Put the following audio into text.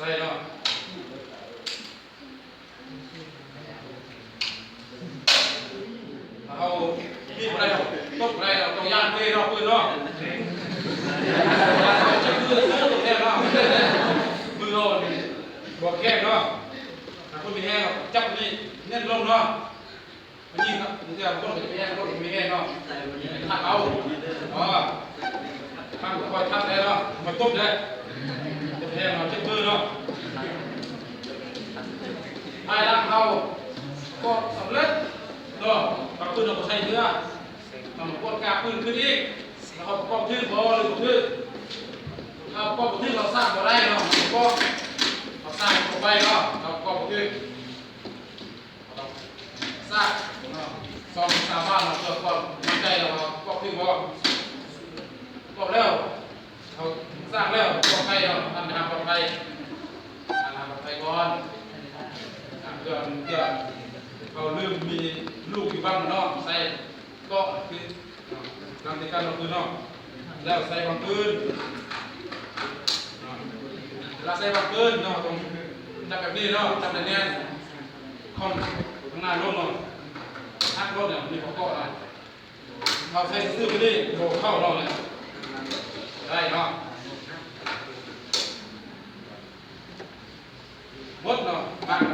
ใส่เนาะเอามีอะไรตกอะไรต้องย่างเตะเนาะปืนเนาะจะมือซื้อตัวแทนเนาะมือโดนบอกแค่เนาะคนมีแห้งจับนี่เน้นลงเนาะมันยิงครับนี่จะคนมีแห้งคนมีแห้งเนาะทักเอาอ๋อทักคอยทักได้เนาะมาต้มได้จะแห้งเนาะจับมือเนาะไอ้ร่างเขาก็สำเร็จเนาะปักปืนเราก็ใช้เนื้อต้องกดกาปืนขึ้นอีกแล้วเขาก็ทื่อบอหรือก็ทื่อถ้าก็ทื่อเราสร้างบ่ได้เนาะก็เราสร้างต่อไปเนาะเราก็ทื่อสร้างเนาะสองสามบ้านเราเกิดความมั่นใจเราก็ทื่อบอก็แล้วเขาสร้างแล้วก็ไปเนาะทำทางปลอดภัยทางปลอดภัยก่อนเพื่อเขาลืมมีลูกอยู่บ้านเนาะใส่ก็คือการในการลงมือเนาะแล้วใส่บางปืนเวลาใส่บางปืนเนาะตรงจับแบบนี้เนาะจับแบบนี้ค่อนข้างหน้าลงเนาะทักรถเนี่ยมีเขาก็อะไรเขาใส่ซื้อไปดิโบเข้าเราเลยได้เนาะมดเนาะบาง